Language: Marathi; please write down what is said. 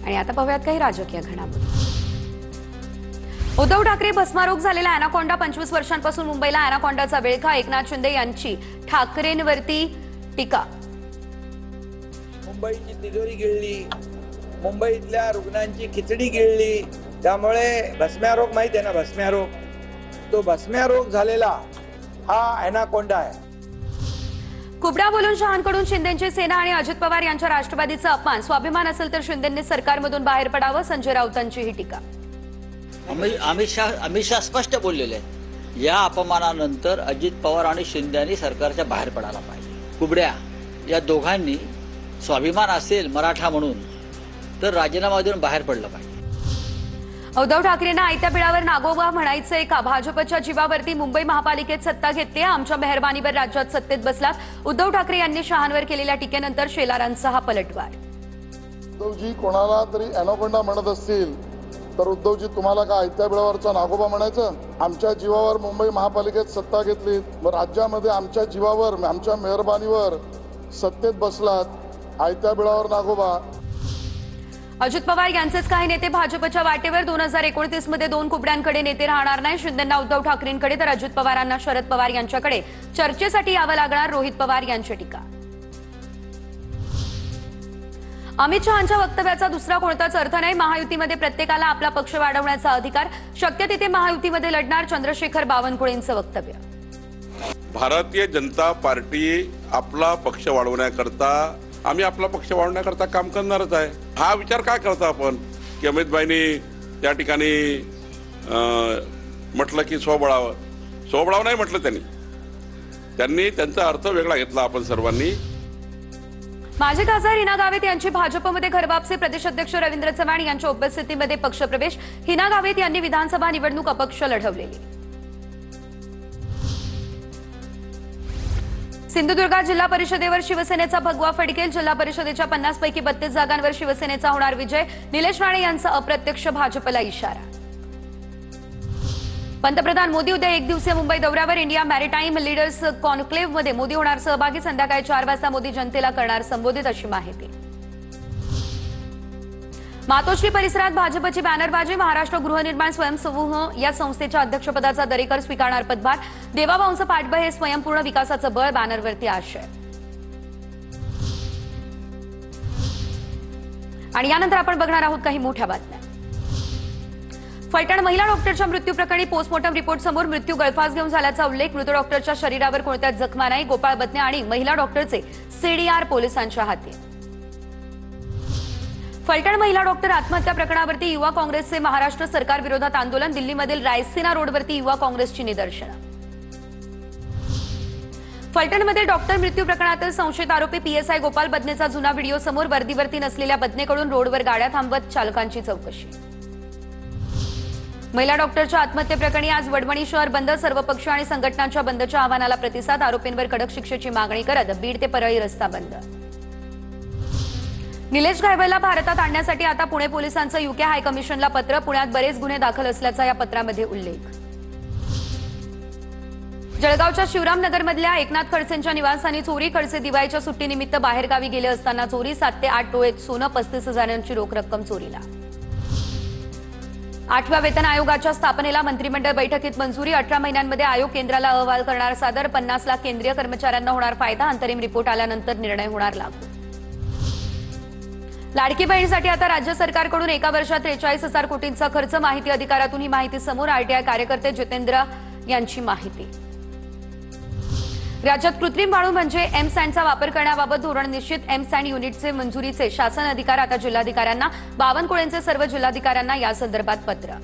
आणि आता पाहूयात काही राजकीय घडामोडी। उद्धव ठाकरे भस्मारोग झालेला अॅनाकोंडा 25 वर्षांपासून मुंबईला अॅनाकोंडाचा विळखा। एकनाथ शिंदे यांची ठाकरेंवरती टीका। मुंबईची तिजोरी गिळली, मुंबईतल्या रुग्णांची खिचडी गिळली, त्यामुळे भस्म्यारोग माहिती आहे ना, भस्म्यारोग, तो भस्म्यारोग झालेला हा अॅनाकोंडा आहे। कुबड्या बोलून शहांकडून शिंदेंची सेना आणि अजित पवार यांच्या राष्ट्रवादीचा अपमान। स्वाभिमान असेल तर शिंदेंनी सरकारमधून बाहेर पडावं, संजय राऊतांची ही टीका। अमित शाह स्पष्ट बोललेले आहेत, या अपमानानंतर अजित पवार आणि शिंदेंनी सरकारच्या बाहेर पडायला पाहिजे। कुबड्या या दोघांनी स्वाभिमान असेल मराठा म्हणून तर राजीनामा देऊन बाहेर पडलं पाहिजे। उद्धव ठाकरेंना आयत्या बिळावर नागोबा म्हणायचंय का? भाजपच्या जीवावरती मुंबई महापालिकेत सत्ता घेतली, आमच्या मेहरबानीवर राज्यात सत्तेत बसलात। उद्धव ठाकरे यांनी शहांवर केलेल्या टीकेनंतर शेलारांचा हा पलटवार। उद्धवजी कोणाला तरी अॅनाकोंडा म्हणत असतील तर उद्धवजी तुम्हाला का आयत्या बिळावरचा नागोबा म्हणायचं? आमच्या जीवावर मुंबई महापालिकेत सत्ता घेतली, मग राज्यामध्ये आमच्या जीवावर आमच्या मेहरबानीवर सत्तेत बसलात, आयत्या बिळावर नागोबा। अजित पवार यांचेच काही नेते भाजपच्या वाटेवर। 2029 मध्ये 2 कुबड्यांकडे नेते राहणार नाही। शिंदेंना उद्धव ठाकरेंकडे तर अजित पवारांना शरद पवार यांच्याकडे चर्चेसाठी यावं लागणार, रोहित पवार यांची टीका। अमित शहांच्या वक्तव्याचा दुसरा कोणताच अर्थ नाही। महायुतीमध्ये प्रत्येकाला आपला पक्ष वाढवण्याचा अधिकार, शक्य तिथे महायुतीमध्ये लढणार, चंद्रशेखर बावनकुळेंचं वक्तव्य। भारतीय जनता पार्टी आपला पक्ष वाढवण्याकरता, आम्ही आपला पक्ष वाढवण्याकरता काम करणारच आहे। हा विचार काय करता आपण की अमितभाईंनी त्या ठिकाणी म्हटलं की स्वबळाव नाही म्हटलं, त्यांनी त्यांचा अर्थ वेगळा घेतला आपण सर्वांनी। माजी खासदार हिना गावित यांची भाजपमध्ये घरवापसी। प्रदेशाध्यक्ष रवींद्र चव्हाण यांच्या उपस्थितीमध्ये पक्षप्रवेश। हिना गावित यांनी विधानसभा निवडणूक अपक्ष लढवलेली। सिंधुदुर्गात जिल्हा परिषदेवर शिवसेनेचा भगवा फडकेल। जिल्हा परिषदेच्या 50 पैकी 32 जागांवर शिवसेनेचा होणार विजय। निलेश राणे यांचा अप्रत्यक्ष भाजपला इशारा। पंतप्रधान मोदी उद्या 1 दिवसीय मुंबई दौऱ्यावर। इंडिया मॅरिटाईम लीडर्स कॉन्क्लेव्हमध्ये मोदी होणार सहभागी। संध्याकाळी 4 वाजता मोदी जनतेला करणार संबोधित, अशी माहिती। मातोश्री परिसरात भाजपची बॅनरबाजी। महाराष्ट्र गृहनिर्माण स्वयंसमूह या संस्थेच्या अध्यक्षपदाचा दरेकर स्वीकारणार पदभार। देवाभाऊंचं पाठबळ हे स्वयंपूर्ण विकासाचं बळ, बॅनरवरती आशय। आणि यानंतर आपण बघणार आहोत काही मोठ्या बातम्या। फलटण महिला डॉक्टरच्या मृत्यू प्रकरणी पोस्टमॉर्टम रिपोर्ट समोर। मृत्यू गळफास घेऊन झाल्याचा उल्लेख। मृत डॉक्टरच्या शरीरावर कोणत्याच जखमा नाही। गोपाळ बदने आणि महिला डॉक्टरचे सीडीआर पोलिसांच्या हाती। फलटण महिला डॉक्टर आत्महत्या प्रकरणावरती युवा काँग्रेसचे महाराष्ट्र सरकार विरोधात आंदोलन। दिल्लीमधील रायसीना रोडवरती युवा काँग्रेसची निदर्शनं। फलटणमध्ये डॉक्टर मृत्यू प्रकरणातील संशयित आरोपी पीएसआय गोपाल बदनेचा जुना व्हिडिओ समोर। वर्दीवरती नसलेल्या बदनेकडून रोडवर गाड्या थांबवत चालकांची चौकशी। महिला डॉक्टरच्या आत्महत्येप्रकरणी आज वडवणी शहर बंद। सर्वपक्ष आणि संघटनांच्या बंदच्या आवाहनाला प्रतिसाद। आरोपींवर कडक शिक्षेची मागणी करत बीड ते परळी रस्ता बंद। निलेश घायवळला भारतात आणण्यासाठी आता पुणे पोलिसांचं यूके हाय कमिशनला पत्र। पुण्यात बरेच गुन्हे दाखल असल्याचा या पत्रामध्ये उल्लेख। जळगावच्या शिवरामनगरमधल्या एकनाथ खडसेंच्या निवासस्थानी चोरी। खडसे दिवाळीच्या सुट्टीनिमित्त बाहेरगावी गेले असताना चोरी। 7 ते 8 टोळेत सोनं, 35,000ची रोख रक्कम चोरीला। 8व्या वेतन आयोगाच्या स्थापनेला मंत्रिमंडळ बैठकीत मंजुरी। 18 महिन्यांमध्ये आयोग केंद्राला अहवाल करणार सादर। 50 लाख केंद्रीय कर्मचाऱ्यांना होणार फायदा। अंतरिम रिपोर्ट आल्यानंतर निर्णय होणार लागू। लाडकी बहीणसाठी आता राज्य सरकारकडून एका वर्षात 43,000 कोटींचा खर्च। माहिती अधिकारातून ही माहिती समोर। आरटीआय कार्यकर्ते जितेंद्र यांची माहिती। राज्यात कृत्रिम वाळू म्हणजे एम सँडचा वापर करण्याबाबत धोरण निश्चित। एम सँड युनिटचे मंजुरीचे शासन अधिकार आता जिल्हाधिकाऱ्यांना। बावनकुळेंचे सर्व जिल्हाधिकाऱ्यांना या संदर्भात पत्र।